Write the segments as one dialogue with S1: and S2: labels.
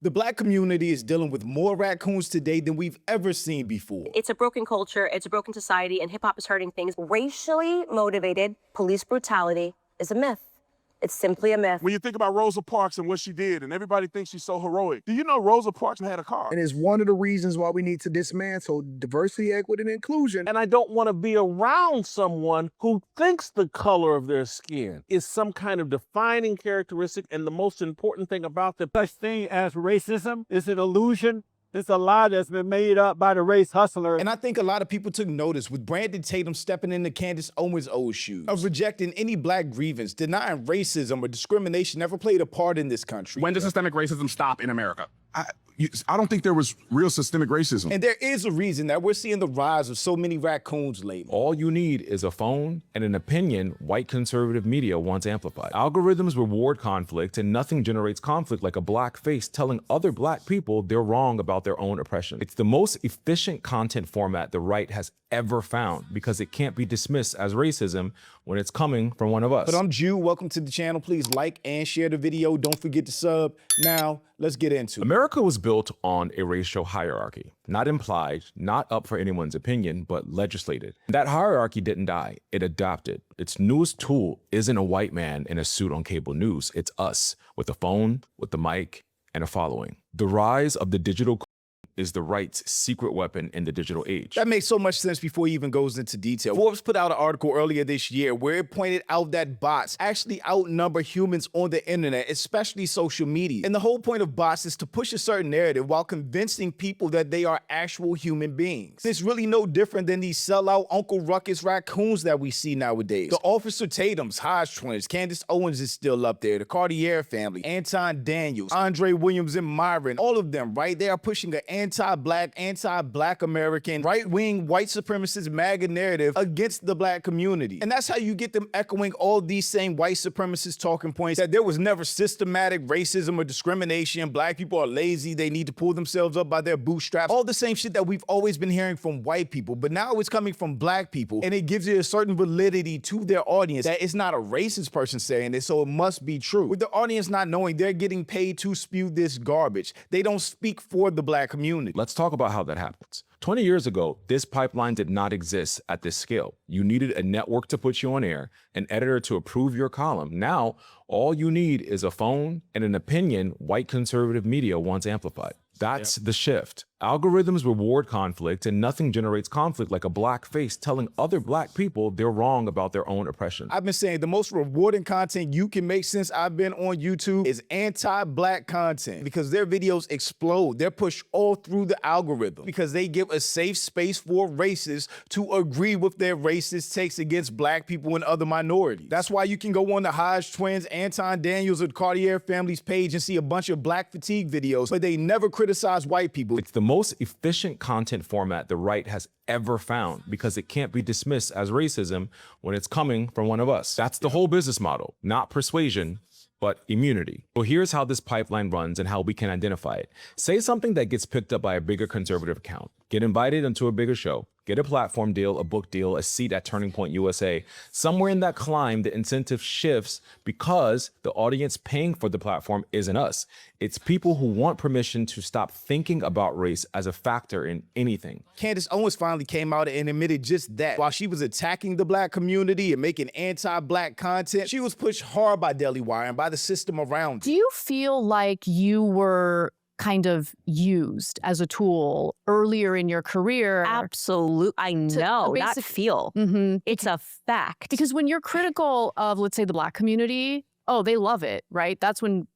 S1: The black community is dealing with more raccoons today than we've ever seen before.
S2: It's a broken culture, it's a broken society, and hip-hop is hurting things. Racially motivated police brutality is a myth. It's simply a myth.
S3: When you think about Rosa Parks and what she did, and everybody thinks she's so heroic, do you know Rosa Parks had a car?
S4: And it's one of the reasons why we need to dismantle diversity, equity, and inclusion.
S5: And I don't want to be around someone who thinks the color of their skin is some kind of defining characteristic, and the most important thing about the
S6: Such thing as racism is an illusion. It's a lie that's been made up by the race hustler.
S1: And I think a lot of people took notice with Brandon Tatum stepping into Candace Owens' old shoes, of rejecting any black grievance, denying racism or discrimination never played a part in this country.
S7: When does systemic racism stop in America? I don't think there was real systemic racism.
S1: And there is a reason that we're seeing the rise of so many raccoons lately.
S8: All you need is a phone and an opinion white conservative media wants amplified. Algorithms reward conflict, and nothing generates conflict like a black face telling other black people they're wrong about their own oppression. It's the most efficient content format the right has ever found because it can't be dismissed as racism when it's coming from one of us.
S1: But I'm Jew, welcome to the channel. Please like and share the video. Don't forget to sub. Now, let's get into it.
S8: America was built on a racial hierarchy, not implied, not up for anyone's opinion, but legislated. That hierarchy didn't die, it adopted. Its newest tool isn't a white man in a suit on cable news, it's us, with a phone, with the mic, and a following. The rise of the digital is the right's secret weapon in the digital age.
S1: That makes so much sense before he even goes into detail. Forbes put out an article earlier this year where it pointed out that bots actually outnumber humans on the internet, especially social media. And the whole point of bots is to push a certain narrative while convincing people that they are actual human beings. It's really no different than these sellout Uncle Ruckus raccoons that we see nowadays. The Officer Tatums, Hodge twins, Candace Owens is still up there, the Cartier family, Anton Daniels, Andre Williams and Myron, all of them, right? They are pushing an anti-black American, right-wing, white supremacist MAGA narrative against the black community. And that's how you get them echoing all these same white supremacist talking points that there was never systematic racism or discrimination, black people are lazy, they need to pull themselves up by their bootstraps, all the same shit that we've always been hearing from white people, but now it's coming from black people, and it gives it a certain validity to their audience that it's not a racist person saying it, so it must be true. With the audience not knowing they're getting paid to spew this garbage, they don't speak for the black community.
S8: Let's talk about how that happens. 20 years ago, this pipeline did not exist at this scale. You needed a network to put you on air, an editor to approve your column. Now, all you need is a phone and an opinion white conservative media wants amplified. That's the shift. Algorithms reward conflict, and nothing generates conflict like a black face telling other black people they're wrong about their own oppression.
S1: I've been saying the most rewarding content you can make since I've been on YouTube is anti-black content because their videos explode. They're pushed all through the algorithm because they give a safe space for racists to agree with their racist takes against black people and other minorities. That's why you can go on the Hodge twins, Anton Daniels, or the Cartier family's page and see a bunch of black fatigue videos, but they never criticize white people.
S8: It's the most efficient content format the right has ever found because it can't be dismissed as racism when it's coming from one of us. That's the whole business model, not persuasion, but immunity. So here's how this pipeline runs and how we can identify it. Say something that gets picked up by a bigger conservative account. Get invited into a bigger show. Get a platform deal, a book deal, a seat at Turning Point USA. Somewhere in that climb, the incentive shifts because the audience paying for the platform isn't us. It's people who want permission to stop thinking about race as a factor in anything.
S1: Candace Owens finally came out and admitted just that. While she was attacking the black community and making anti-black content, she was pushed hard by Daily Wire and by the system around her.
S9: Do you feel like you were kind of used as a tool earlier in your career?
S2: Absolutely. I know, not feel. It's a fact.
S9: Because when you're critical of, let's say, the black community, oh, they love it, right? That's when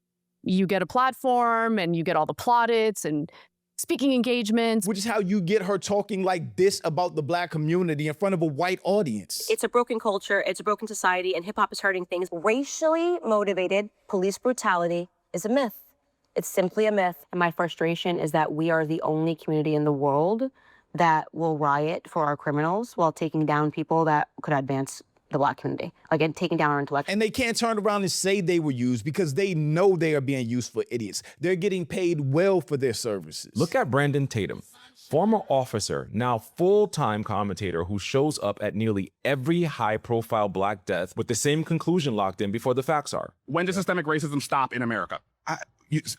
S9: you get a platform and you get all the plaudits and speaking engagements.
S1: Which is how you get her talking like this about the black community in front of a white audience.
S2: It's a broken culture, it's a broken society, and hip-hop is hurting things. Racially motivated police brutality is a myth. It's simply a myth. And my frustration is that we are the only community in the world that will riot for our criminals while taking down people that could advance the black community. Again, taking down our intellectuals.
S1: And they can't turn around and say they were used because they know they are being used for idiots. They're getting paid well for their services.
S8: Look at Brandon Tatum, former officer, now full-time commentator who shows up at nearly every high-profile black death with the same conclusion locked in before the facts are.
S7: When does systemic racism stop in America?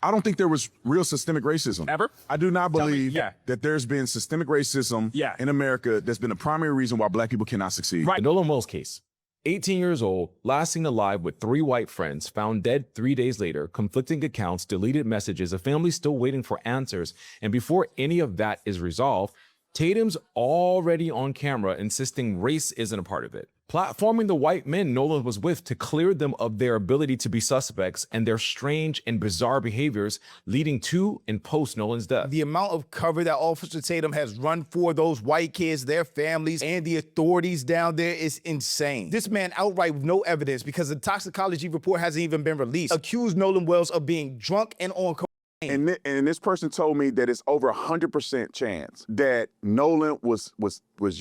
S7: I don't think there was real systemic racism.
S5: Ever?
S7: I do not believe
S5: yeah.
S7: that there's been systemic racism
S5: Yeah.
S7: in America that's been the primary reason why black people cannot succeed.
S8: The Nolan Wells case. 18 years old, last seen alive with 3 white friends, found dead 3 days later, conflicting accounts, deleted messages, a family still waiting for answers. And before any of that is resolved, Tatum's already on camera insisting race isn't a part of it, platforming the white men Nolan was with to clear them of their ability to be suspects and their strange and bizarre behaviors leading to and post Nolan's death.
S1: The amount of cover that Officer Tatum has run for those white kids, their families, and the authorities down there is insane. This man outright with no evidence, because the toxicology report hasn't even been released, accused Nolan Wells of being drunk and on cocaine.
S3: And this person told me that it's over 100% chance that Nolan was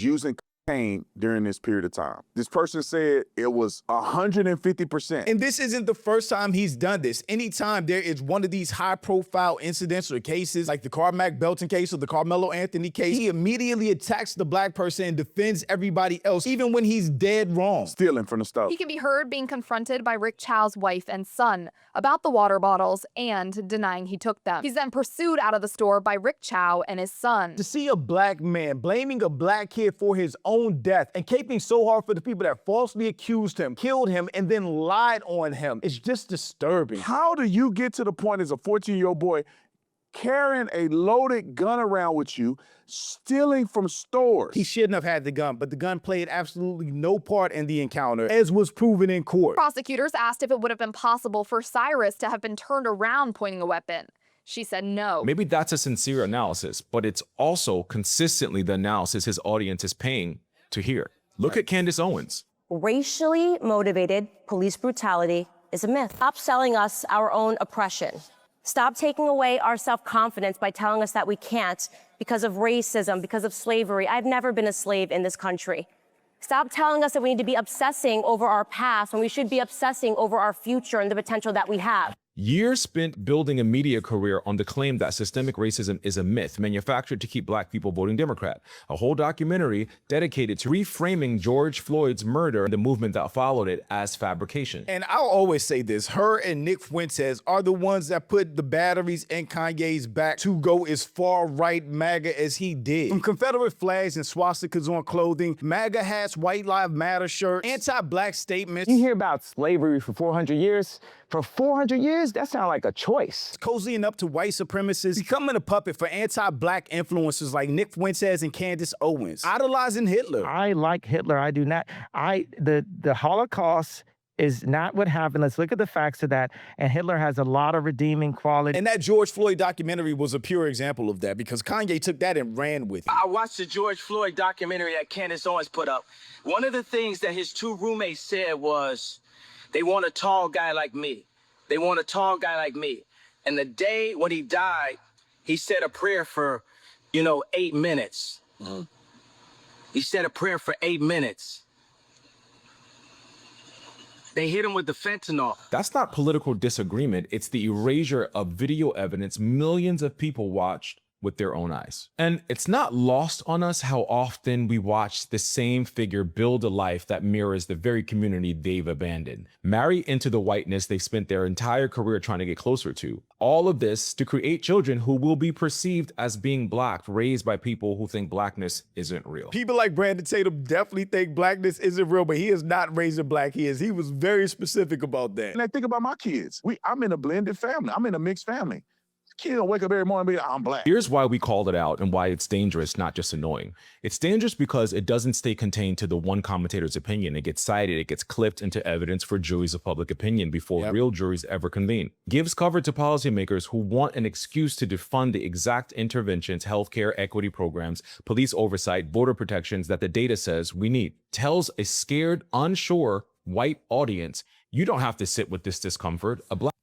S3: using cocaine during this period of time. This person said it was 150%.
S1: And this isn't the first time he's done this. Anytime there is one of these high-profile incidents or cases, like the Carmack Belton case or the Carmelo Anthony case, he immediately attacks the black person and defends everybody else, even when he's dead wrong.
S3: Stealing from the stove.
S10: He can be heard being confronted by Rick Chow's wife and son about the water bottles and denying he took them. He's then pursued out of the store by Rick Chow and his son.
S1: To see a black man blaming a black kid for his own death and caping so hard for the people that falsely accused him, killed him, and then lied on him, it's just disturbing.
S3: How do you get to the point as a 14-year-old boy carrying a loaded gun around with you, stealing from stores?
S1: He shouldn't have had the gun, but the gun played absolutely no part in the encounter, as was proven in court.
S10: Prosecutors asked if it would have been possible for Cyrus to have been turned around pointing a weapon. She said no.
S8: Maybe that's a sincere analysis, but it's also consistently the analysis his audience is paying to hear. Look at Candace Owens.
S2: Racially motivated police brutality is a myth. Stop selling us our own oppression. Stop taking away our self-confidence by telling us that we can't because of racism, because of slavery. I've never been a slave in this country. Stop telling us that we need to be obsessing over our past when we should be obsessing over our future and the potential that we have.
S8: Years spent building a media career on the claim that systemic racism is a myth manufactured to keep black people voting Democrat. A whole documentary dedicated to reframing George Floyd's murder and the movement that followed it as fabrication.
S1: And I'll always say this, her and Nick Fuentes are the ones that put the batteries in Kanye's back to go as far right MAGA as he did. From Confederate flags and swastikas on clothing, MAGA hats, White Lives Matter shirts, anti-black statements.
S11: You hear about slavery for 400 years. For 400 years, that sounds like a choice.
S1: Cozying up to white supremacists, becoming a puppet for anti-black influencers like Nick Fuentes and Candace Owens, idolizing Hitler.
S11: I like Hitler. I do not. The Holocaust is not what happened. Let's look at the facts of that. And Hitler has a lot of redeeming qualities.
S1: And that George Floyd documentary was a pure example of that, because Kanye took that and ran with it.
S12: I watched the George Floyd documentary that Candace Owens put up. One of the things that his 2 roommates said was, they want a tall guy like me. They want a tall guy like me. And the day when he died, he said a prayer for, 8 minutes. Mm-hmm. He said a prayer for 8 minutes. They hit him with the fentanyl.
S8: That's not political disagreement. It's the erasure of video evidence millions of people watched with their own eyes. And it's not lost on us how often we watch the same figure build a life that mirrors the very community they've abandoned, marry into the whiteness they've spent their entire career trying to get closer to. All of this to create children who will be perceived as being black, raised by people who think blackness isn't real.
S1: People like Brandon Tatum definitely think blackness isn't real, but he is not raising black kids. He was very specific about that.
S3: And I think about my kids. I'm in a blended family. I'm in a mixed family. Kids don't wake up every morning and be like, I'm black.
S8: Here's why we called it out and why it's dangerous, not just annoying. It's dangerous because it doesn't stay contained to the one commentator's opinion. It gets cited, it gets clipped into evidence for juries of public opinion before real juries ever convene. Gives cover to policymakers who want an excuse to defund the exact interventions, healthcare, equity programs, police oversight, border protections that the data says we need. Tells a scared, unsure white audience, you don't have to sit with this discomfort. A black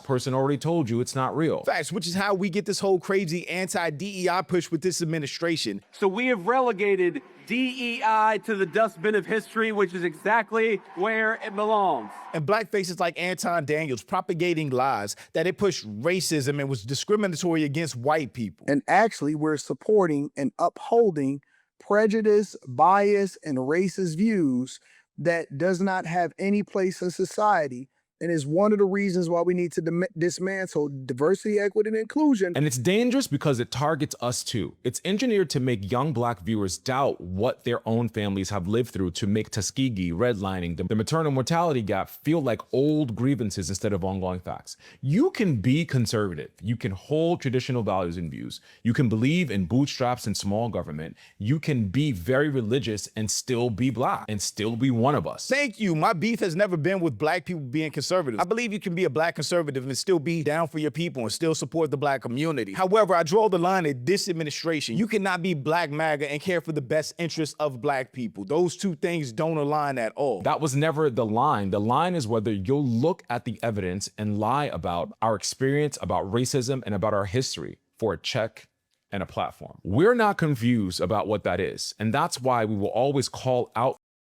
S8: person already told you it's not real.
S1: Facts, which is how we get this whole crazy anti-DEI push with this administration.
S13: So we have relegated DEI to the dustbin of history, which is exactly where it belongs.
S1: And black faces like Anton Daniels propagating lies that it pushed racism and was discriminatory against white people.
S4: And actually, we're supporting and upholding prejudice, bias, and racist views that does not have any place in society. And it's one of the reasons why we need to dismantle diversity, equity, and inclusion.
S8: And it's dangerous because it targets us too. It's engineered to make young Black viewers doubt what their own families have lived through, to make Tuskegee, redlining, the maternal mortality gap feel like old grievances instead of ongoing facts. You can be conservative. You can hold traditional values and views. You can believe in bootstraps and small government. You can be very religious and still be Black and still be one of us.
S1: Thank you. My beef has never been with Black people being conservative. I believe you can be a Black conservative and still be down for your people and still support the Black community. However, I draw the line at this administration. You cannot be Black MAGA and care for the best interests of Black people. Those two things don't align at all.
S8: That was never the line. The line is whether you'll look at the evidence and lie about our experience, about racism, and about our history for a check and a platform. We're not confused about what that is. And that's why we will always call out,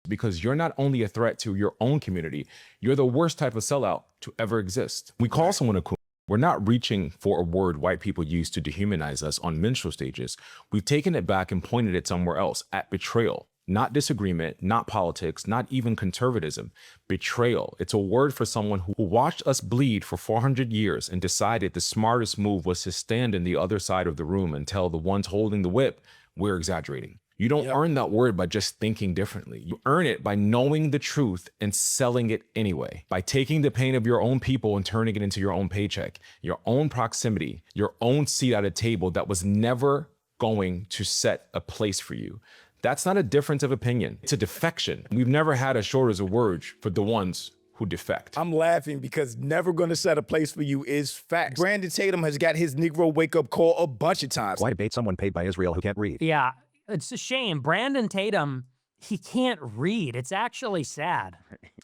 S8: because you're not only a threat to your own community, you're the worst type of sellout to ever exist. We call someone a coon. We're not reaching for a word white people use to dehumanize us on minstrel stages. We've taken it back and pointed it somewhere else, at betrayal. Not disagreement, not politics, not even conservatism. Betrayal. It's a word for someone who watched us bleed for 400 years and decided the smartest move was to stand in the other side of the room and tell the ones holding the whip, we're exaggerating. You don't earn that word by just thinking differently. You earn it by knowing the truth and selling it anyway, by taking the pain of your own people and turning it into your own paycheck, your own proximity, your own seat at a table that was never going to set a place for you. That's not a difference of opinion. It's a defection. We've never had a shortage of words for the ones who defect.
S1: I'm laughing because never gonna set a place for you is facts. Brandon Tatum has got his Negro wake-up call a bunch of times.
S14: Why debate someone paid by Israel who can't read?
S15: Yeah, it's a shame. Brandon Tatum, he can't read. It's actually sad.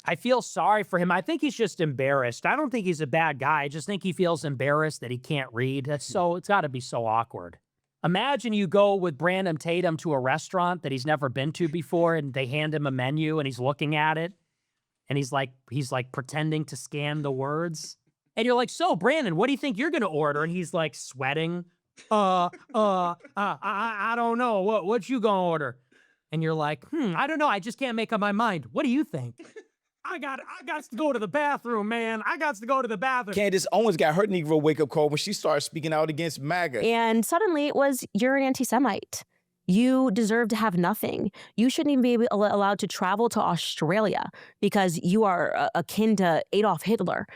S15: I feel sorry for him. I think he's just embarrassed. I don't think he's a bad guy. I just think he feels embarrassed that he can't read. It's gotta be so awkward. Imagine you go with Brandon Tatum to a restaurant that he's never been to before, and they hand him a menu and he's looking at it and he's like pretending to scan the words. And you're like, so Brandon, what do you think you're gonna order? And he's like sweating. I don't know. What you gonna order? And you're like, I don't know. I just can't make up my mind. What do you think? I got to go to the bathroom, man. I got to go to the bathroom.
S1: Candace Owens got her Negro wake-up call when she started speaking out against MAGA.
S2: And suddenly it was, you're an anti-Semite. You deserve to have nothing. You shouldn't even be allowed to travel to Australia because you are akin to Adolf Hitler.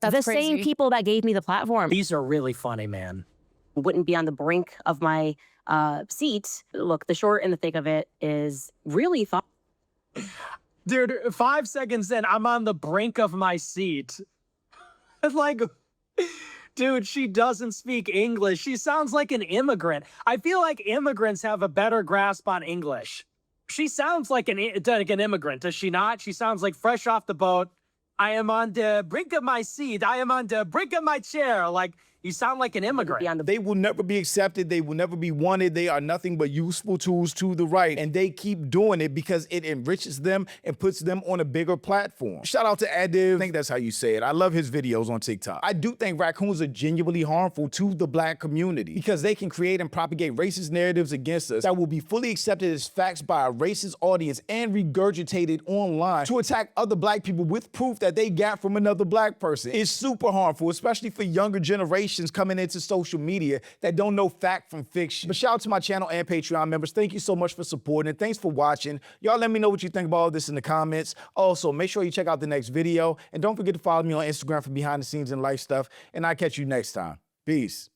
S9: That's
S2: the
S9: crazy.
S2: Same people that gave me the platform.
S15: These are really funny, man.
S2: Wouldn't be on the brink of my seat. Look, the short and the thick of it is really thought.
S15: Dude, 5 seconds in, I'm on the brink of my seat. It's like, dude, she doesn't speak English. She sounds like an immigrant. I feel like immigrants have a better grasp on English. She sounds like an immigrant, does she not? She sounds like fresh off the boat. I am on the brink of my seat. I am on the brink of my chair. Like, you sound like an immigrant.
S1: They will never be accepted. They will never be wanted. They are nothing but useful tools to the right. And they keep doing it because it enriches them and puts them on a bigger platform. Shout out to Adiv. I think that's how you say it. I love his videos on TikTok. I do think raccoons are genuinely harmful to the Black community because they can create and propagate racist narratives against us that will be fully accepted as facts by a racist audience and regurgitated online to attack other Black people with proof that they got from another Black person. It's super harmful, especially for younger generations coming into social media that don't know fact from fiction. But shout out to my channel and Patreon members. Thank you so much for supporting and thanks for watching. Y'all let me know what you think about all this in the comments. Also, make sure you check out the next video and don't forget to follow me on Instagram for behind the scenes and life stuff. And I'll catch you next time. Peace.